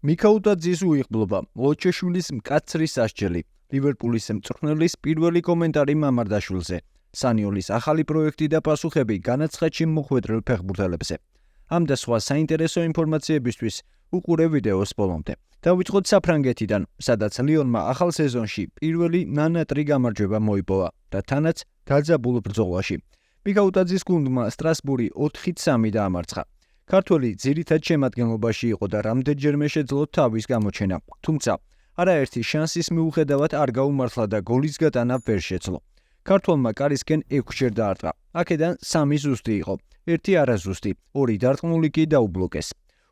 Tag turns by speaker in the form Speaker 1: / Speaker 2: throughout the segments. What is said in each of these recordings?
Speaker 1: მიქაუტაძის უიღბლობა, ლოჩეშვილის მკაცრი სასჯელი, ლივერპულის მწვრთნელის პირველი კომენტარი მამარდაშვილზე, სანიოლის ახალი პროექტი და პასუხები განაცხადში მოხვედრილ ფეხბურთელებზე. ამ და სხვა საინტერესო ინფორმაციებისთვის უყურე ვიდეოს ბოლომდე. დავიწყოთ საფრანგეთიდან, სადაც ლიონმა ახალ სეზონში პირველი ნანატრი გამარჯვება მოიპოვა და თანაც დაძაბულ ბრძოლაში. მიქაუტაძის გუნდმა სტრასბური 4-3 დაამარცხა. ქართველი ძირითად შემადგენლობაში იყო და რამდენჯერმე შეძლო თავის გამოჩენა, თუმცა არაერთი შანსის მიუხედავად არ გაუმართლა და გოლის გატანა ვერ შეძლო. ქართველმა კარისკენ 6-ჯერ დაარტყა, აქედან 3 ზუსტი იყო, 1 არაზუსტი, 2 დარტყმული კი დაუბლოკეს.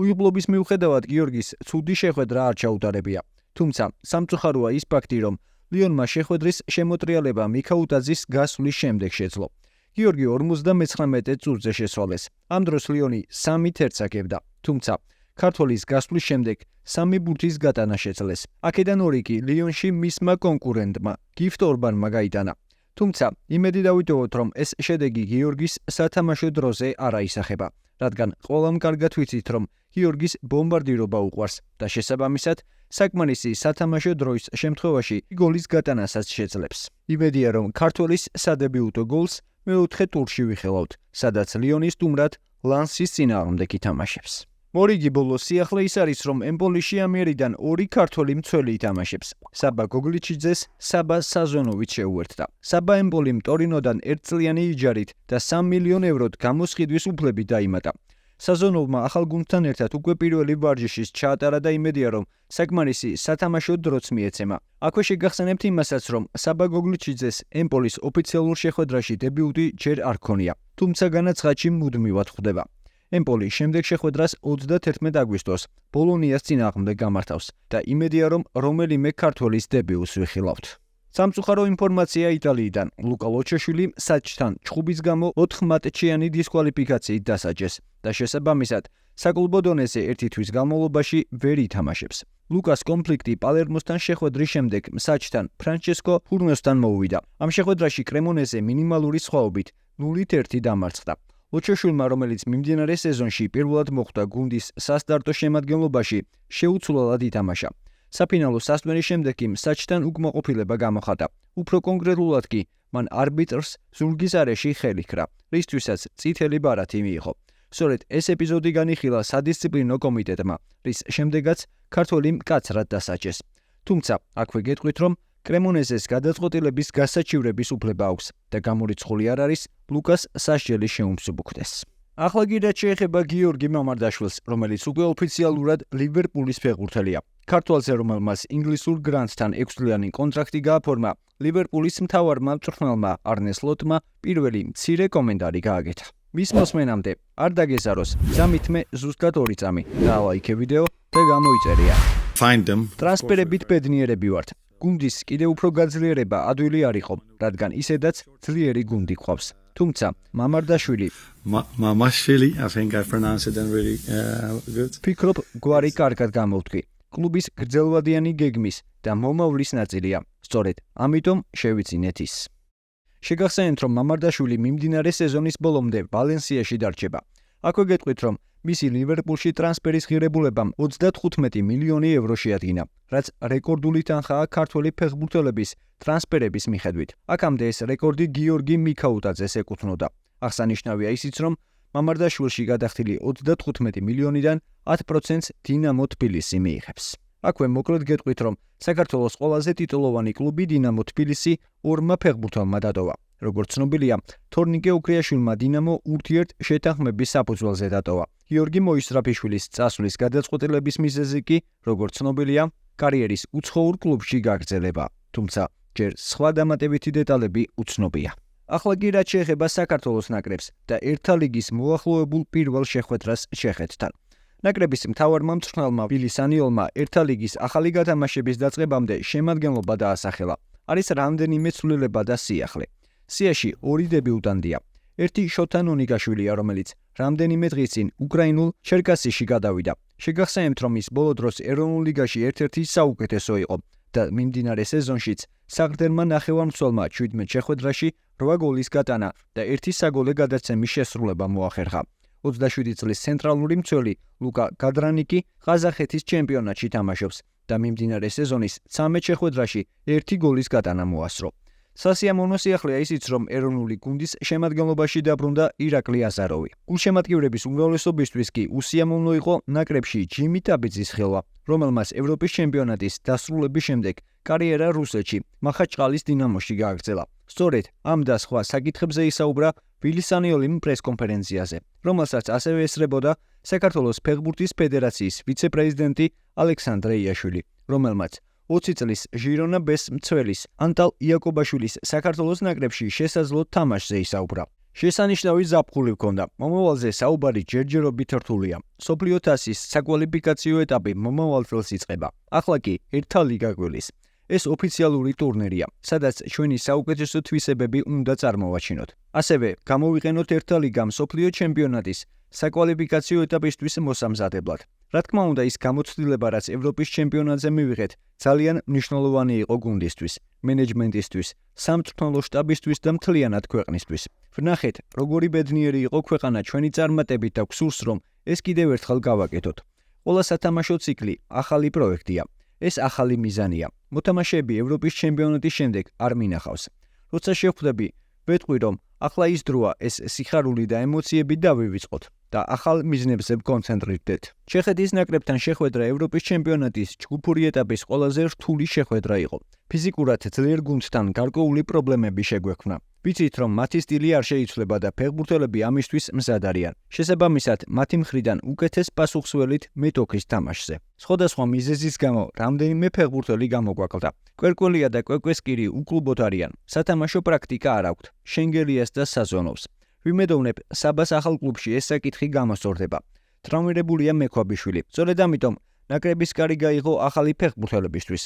Speaker 1: უიღბლობის მიუხედავად გიორგის ცუდი შეხვედრა არ ჩაუტარებია, თუმცა სამწუხაროა ის ფაქტი, რომ ლიონმა შეხვედრის შემოტრიალება მიქაუტაძის გასვლის შემდეგ შეძლო. გიორგი 59 წუთზე შესვალეს. ამ დროს ლიონი 3-1 აგებდა, თუმცა ქართველის გასვლის შემდეგ 3 ბურთის გატანა შეძლეს. აქედან 2 კი ლიონში მისმა კონკურენტმა, გიფტ ორბანმა გაიტანა. თუმცა იმედი დავიტოვოთ, რომ ეს შედეგი გიორგის სათამაშო დროზე არ აისახება, რადგან ყველამ კარგად ვიცით, რომ გიორგის ბომბარდირობა უყვარს და შესაბამისად საკმარისი სათამაშო დროის შემთხვევაში გოლის გატანასაც შეძლებს. იმედია, რომ ქართველის სადებიუტო გოლს მეოთხე ტურში ვიხელავთ, სადაც ლიონი სტუმრად ლანსის წინააღმდეგ ითამაშებს. მორიგი ბოლო სიახლე ის არის, რომ ემპოლიში ამიერიდან 2 ქართველი მცველი ითამაშებს. საბა გოგლიჩიძეს საბა საზონოვით შეუერთდა. საბა ემპოლიმ ტორინოდან 1 წლიანი იჯარით და 3 მილიონ ევროთ გამოსყიდვის უფლებით დაიმატა. საზონოვმა ახალ გუნდთან ერთად უკვე პირველი ვარჯიშის ჩაატარა და იმედია, რომ საკმარისი სათამაშო დროც მიეცემა. აქვე შეგახსენებთ იმასაც, რომ საბა გოგლიჩიძეს ემპოლის ოფიციალურ შეხვედრაში დებიუტი ჯერ არ ჰქონია, თუმცა განაცხადში მუდმივად ხვდება. ემპოლი შემდეგ შეხვედრას 31 აგვისტოს ბოლონიას წინააღმდეგ გამართავს და იმედია, რომ რომელიმე ქართველის დებიუტს ვიხილავთ. სამწუხარო ინფორმაცია იტალიიდან. ლუკა ლოჩეშვილი საჭთან ჩხუბის გამო 4 მატჩიანი დისკვალიფიკაციით დასაჯეს და შესაბამისად საკლუბო დონეზე 1 თვის განმავლობაში ვერ ითამაშებს. ლუკას კონფლიქტი პალერმოსთან შეხვედრის შემდეგ საჭთან ფრანჩესკო ფურნოსთან მოუვიდა. ამ შეხვედრაში კრემონეზე მინიმალური სხვაობით 0-1 დამარცხდა. ლოჩეშვილმა, რომელიც მიმდინარე სეზონში პირველად მოხვდა გუნდის სასტარტო შემადგენლობაში, შეუცვლელად ითამაშა. საფინალო სასტვენის შემდეგ კი საჭთან უკმაყოფილება გამოხატა. უფრო კონკრეტულად კი მან არბიტრს ზურგის არეში ხელი ჰქრა, რისთვისაც წითელი ბარათი მიიღო. სწორედ ეს ეპიზოდი განიხილა სადისციპლინო კომიტეტმა, რის შემდეგაც ქართველი მკაცრად დასაჯეს. თუმცა აქვე გეტყვით, რომ კრემონეზეს გადაწყვეტილების გასაჩივრების უფლება აქვს და გამორიცხული არ არის ლუკას სასჯელი შეუმსუბუქდეს. ახლა კი რაც შეეხება გიორგი მამარდაშვილს, რომელიც უკვე ოფიციალურად ლივერპულის ფეხბურთელია. ქართველზე, რომელმაც ინგლისურ გრანდთან 6 წლიანი კონტრაქტი გააფორმა, ლივერპულის მთავარმა მწვრთნელმა არნე სლოტმა პირველი მცირე კომენტარი გააკეთა. მის მოსმენამდე არ დაგეზაროს, ზამით მე ზუსტად 2 წამი დაალაიქე ვიდეო და გამოიწერია. ტრანსფერებით ბედნიერები ვართ. გუნდის კიდევ უფრო გაძლიერება ადვილი არ იყო, რადგან ისედაც ძლიერი გუნდი გვყავს. თუმცა მამარდაშვილი
Speaker 2: I think I pronounced it really good.
Speaker 1: ფიქრობ, გვარი კარგად გამოვთქვი. კლუბის გრძელვადიანი გეგმის და მომავლის ნაწილია. სწორედ ამიტომ შევიცინეთ ის. შეგახსენეთ, რომ მამარდაშვილი მიმდინარე სეზონის ბოლომდე ვალენსიაში დარჩება. აქვე გეტყვით, რომ მისი ლივერპულში ტრანსფერის ღირებულებამ 35 მილიონი ევრო შეადგინა, რაც რეკორდული თანხაა ქართველი ფეხბურთელების ტრანსფერების მიხედვით. აქამდე ეს რეკორდი გიორგი მიქაუტაძეს ეკუთვნოდა. აღსანიშნავია ისიც, რომ მამარდაშვილში გადახდილი 35 მილიონიდან 10%-ს დინამო თბილისი მიიღებს. აქვე მოკლედ გეტყვით, რომ საქართველოს ყველაზე ტიტულოვანი კლუბი დინამო თბილისი 2 ფეხბურთელმა დატოვა. როგორც ცნობილია, თორნიკე ოქრიაშვილმა დინამო ურთიერთ შეთანხმების საფუძველზე დატოვა. გიორგი მოისწრაფიშვილის წასვლის გადაწყვეტილების მიზეზი კი, როგორც ცნობილია, კარიერის უცხოურ კლუბში გაგრძელება, თუმცა ჯერ სხვა დამატებითი დეტალები უცნობია. ახლა კი რაც შეეხება საქართველოს ნაკრებს და ერთა ლიგის მოახლოებულ პირველ შეხვედრას ჩეხეთთან. ნაკრების მთავარმა მწვრთნელმა ბილი სანიოლმა ერთა ლიგის ახალი გათამაშების დაწყებამდე შემადგენლობა დაასახელა. არის რამდენიმე ცვლილება და სიახლე. სიაში 2 დებიუტანტია. ერთი შოთან ონიკაშვილია, რომელიც რამდენიმე დღის წინ უკრაინულ ჩერკასიში გადავიდა. შეგახსენებთ, რომ ის ბოლო დროს ეროვნულ ლიგაში ერთ-ერთი საუკეთესო იყო და მიმდინარე სეზონშიც საღდერმა ნახევარმცველმა 17 შეხვედრაში 8 გოლის გატანა და 1 საგოლე გადაცემის შესრულება მოახერხა. 27 წლის ცენტრალური მცველი ლუკა გადრანიკი ყაზახეთის ჩემპიონატში თამაშობს და მიმდინარე სეზონის 13 შეხვედრაში 1 გოლის გატანა მოასწრო. სასიამოვნო სიახლეა ისიც, რომ ეროვნული გუნდის შემადგენლობაში დაბრუნდა ირაკლი აზაროვი. გულშემატკივრების უმრავლესობისთვის კი უსიამოვნო იყო ნაკრებში ჯიმი ტაბიძის ხელვა, რომელმაც ევროპის ჩემპიონატის დასრულების შემდეგ კარიერა რუსეთში, მახაჩყალის დინამოში გააგრძელა. სწორედ ამ და სხვა საკითხებზე ისაუბრა ვილი სანიოლიმ პრესკონფერენციაზე, რომელსაც ასევე ესწრებოდა საქართველოს ფეხბურთის ფედერაციის ვიცე-პრეზიდენტი ალექსანდრე იაშვილი, რომელმაც 20 წლის ჟირონა ბ-ს მცველის ანტალ იაკობაშვილის საქართველოს ნაკრებში შესაძლო თამაშზე ისაუბრა. შესანიშნავი ზაფხული ჰქონდა. მომავალზე საუბარი ჯერჯერობით რთულია. მსოფლიო თასის საკვალიფიკაციო ეტაპი მომავალ წელს იწყება. ახლა კი ერთა ლიგა გველის. ეს ოფიციალური ტურნირია, სადაც ჩვენი საუკეთესო თვისებები უნდა წარმოვაჩინოთ. ასევე გამოვიყენოთ ერთა ლიგა მსოფლიო ჩემპიონატის საკვალიფიკაციო ეტაპისთვის მოსამზადებლად. რა თქმა უნდა, ის გამოცდილება, რაც ევროპის ჩემპიონატზე მივიღეთ, ძალიან მნიშვნელოვანი იყო გუნდისთვის, მენეჯმენტისთვის, სამწვრთნელო შტაბისთვის და მთლიანად ქვეყნისთვის. ვნახეთ, როგორი ბედნიერი იყო ქვეყანა ჩვენი წარმატებით და გსურს, რომ ეს კიდევ ერთხელ გავაკეთოთ. ყველა სათამაშო ციკლი ახალი პროექტია. ეს ახალი მიზანია. მოთამაშეები ევროპის ჩემპიონატის შემდეგ არ მინახავს. როცა შევხვდები, ვეტყვი, რომ ახლა ის დროა ეს სიხარული და ემოციები დავივიწყოთ და ახალ მიზნებზე ვკონცენტრირდეთ. ჩეხეთის ნაკრებთან შეხვედრა ევროპის ჩემპიონატის ჯგუფური ეტაპის ყველაზე რთული შეხვედრა იყო. ფიზიკურად ძლიერ გუნდთან გარკვეული პრობლემები შეგვექმნა. ვიცით, რომ მათი სტილი არ შეიცვლება და ფეხბურთელები ამისთვის მზად არიან. შესაბამისად, მათი მხრიდან უკეთეს პასუხსველით მეტოქის თამაშზე. სხვადასხვა მიზეზის გამო რამდენიმე ფეხბურთელი გამოგვაკლდა. კვერკველია და კვეკვესკირი უკლუბოდ არიან. სათამაშო პრაქტიკა არ აქვთ. შენგელიას და საზონოვს. ვიმედოვნებ, საბას ახალ კლუბში ეს საკითხი გამოსწორდება. ტრავმირებულია მექვაბიშვილი. სწორედ ამიტომ ნაკრების კარი გაიღო ახალი ფეხბურთელებისთვის.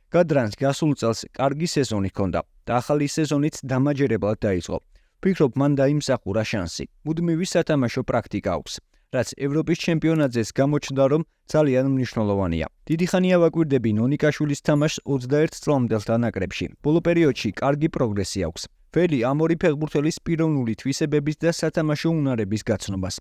Speaker 1: გადრანს გასულ წელს კარგი სეზონი ჰქონდა და ახალი სეზონიც დამაჯერებლად დაიწყო. ვფიქრობ, მან დაიმსახურა შანსი. მუდმივი სათამაშო პრაქტიკა აქვს, რაც ევროპის ჩემპიონატზეც გამოჩნდა, რომ ძალიან მნიშვნელოვანია. დიდი ხანია ვაკვირდები ნონიკაშვილის თამაშს 21 წლამდელთა ნაკრებში. ბოლო პერიოდში კარგი პროგრესი აქვს. ველი ამ ორი ფეხბურთელის პიროვნული თვისებების და სათამაშო უნარების გაცნობას.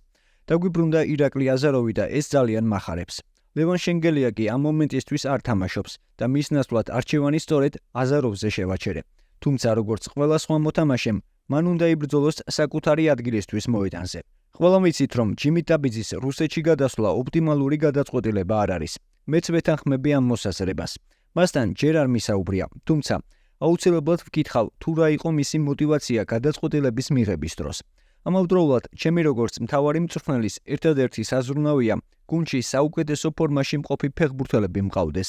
Speaker 1: დაგვიბრუნდა ირაკლი აზაროვი და ეს ძალიან მახარებს. ლევან შენგელია კი ამ მომენტისთვის არ თამაშობს და მის ნაცვლად არჩევანი სწორედ აზაროვზე შევაჩერე. თუმცა როგორც ყველა სხვა მოთამაშემ, მან უნდა იბრძოლოს საკუთარი ადგილისთვის მოედანზე. ყველამ ვიცით, რომ ჯიმი ტაბიძის რუსეთში გადასვლა ოპტიმალური გადაწყვეტილება არ არის. მეც ვეთანხმები ამ მოსაზრებას. მასთან ჯერ არ მისაუბრია, თუმცა აუცილებლად ვკითხავ, თუ რა იყო მისი მოტივაცია გადაწყვეტილების მიღების დროს. ამავდროულად, ჩემი როგორც მთავარი მწვრთნელის ერთადერთი საზრუნავია გუნდში საუკეთესო ფორმაში მყოფი ფეხბურთელები მყავდეს.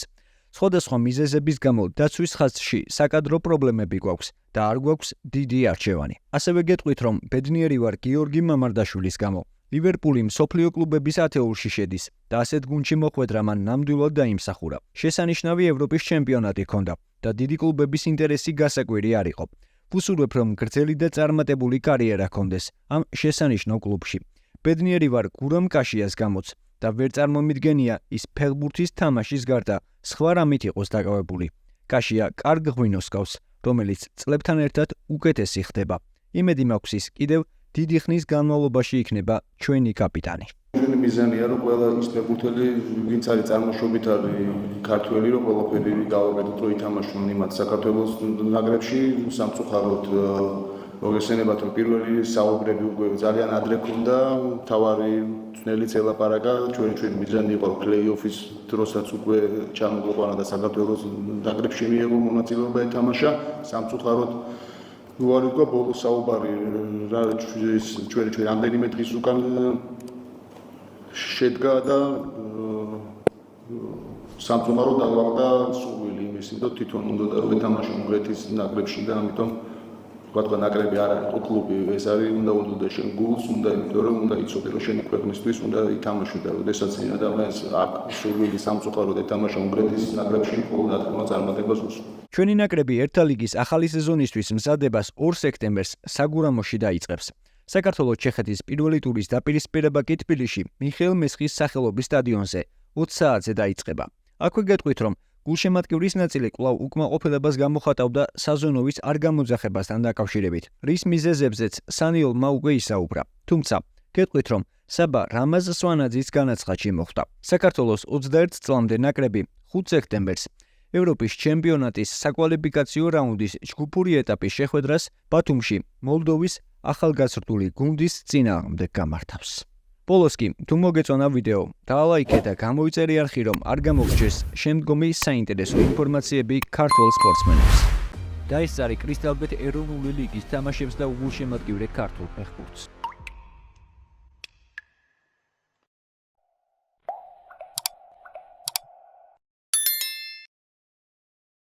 Speaker 1: სხვადასხვა მიზეზების გამო დაცვის ხაზში საკადრო პრობლემები გვაქვს და არ გვაქვს დიდი არჩევანი. ასევე გეტყვით, რომ ბედნიერი ვარ გიორგი მამარდაშვილის გამო. ლივერპული მსოფლიო კლუბების ათეულში შედის და ასეთ გუნდში მოხვედრა მან ნამდვილად დაიმსახურა. შესანიშნავი ევროპის ჩემპიონატი ჰქონდა და დიდი კლუბების ინტერესი გასაკვირი არ იყო. ვუსურვებ, რომ გრძელი და წარმატებული კარიერა ჰქონდეს ამ შესანიშნავ კლუბში. ბედნიერი ვარ გურამ კაშიას გამოც და ვერ წარმომიდგენია ის ფეხბურთის თამაშის გარდა სხვა რამით იყოს დაკავებული. კაშია კარგ ღვინოს გავს, რომელიც წლებთან ერთად უკეთესი ხდება. იმედი მაქვს ის კიდევ დიდი ხნის განმავლობაში იქნება ჩვენი კაპიტანი.
Speaker 3: ჩვენი მიზანია, რომ ყველა ის ფეხბურთელი, ვინც არის წარმოშობით არის ქართველი, რომ ყველაფერი გავაკეთოთ, რომ ითამაშონ იმათ საქართველოს ნაკრებში სამწუხაროდ მოგესწრებათ, რომ პირველი საუბრები უკვე ძალიან ადრე ქონდა, თავარი ძნელიც ელაპარაკა, ჩვენი მიზანი იყო პლეი-ოფის დროსაც უკვე ჩამოგვიყვანა და საქართველოს ნაკრებში მიიღო მონაწილეობა ეთამაშა, სამწუხაროდ უარი თქვა ბოლო საუბარი ჩვენი რამდენიმე დღის უკან შედგა და სამწუხაროდ დაგვაყდა სურვილი იმისი, რომ თვითონ უნდა რომ ეთამაშო უნგრეთის ნაკრებში და ამიტომ ვთქვა ნაკრები არ არის, კლუბი ეს არის, უნდა უდოდა შენ გულს, უნდა იმიტომ რომ უნდა იცოდე რომ შენი ქვეყნისთვის უნდა ითამაშო და როდესაც წინ ადამიანს აქვს სურვილი სამწუხაროდ ეთამაშა უნგრეთის ნაკრებში, ყოველ ადგილას წარმატებას უსურვს.
Speaker 1: ჩვენი ნაკრები ერთა ლიგის ახალი სეზონისთვის მზადებას 2 სექტემბერს საგურამოში დაიწყებს. საქართველოს ჩეხეთის პირველი ტურის დაპირისპირება კი თბილისში მიხეილ მესხის სახელობის სტადიონზე 20 საათზე დაიწყება. აქვე გეტყვით, რომ გულშემატკივრის ნაწილი კვლავ უკმაყოფილებას გამოხატავდა საზონოვის არ გამოძახებასთან დაკავშირებით, რის მიზეზებზეც სანიოლმა უკვე ისაუბრა. თუმცა, გეტყვით, რომ საბა რამაზ სვანაძის განაცხადში მოხვდა. საქართველოს 21 წლამდე ნაკრები 5 სექტემბერს ევროპის ჩემპიონატის საკვალიფიკაციო რაუნდის ჯგუფური ეტაპის შეხვედრას ბათუმში მოლდოვის ახალგაზრდული გუნდის წინააღმდეგ გამართავს. ბოლოს კი, თუ მოგეწონა ვიდეო, დაალაიქე და გამოიწერე არხი, რომ არ გამოგჭირს შემდგომი საინტერესო ინფორმაციები ქართველ სპორტსმენებს. და ეს არის კრისტალბეტ ეროვნული ლიგის თამაშებს და უგულშემატკივრე ქართულ ფეხბურთს.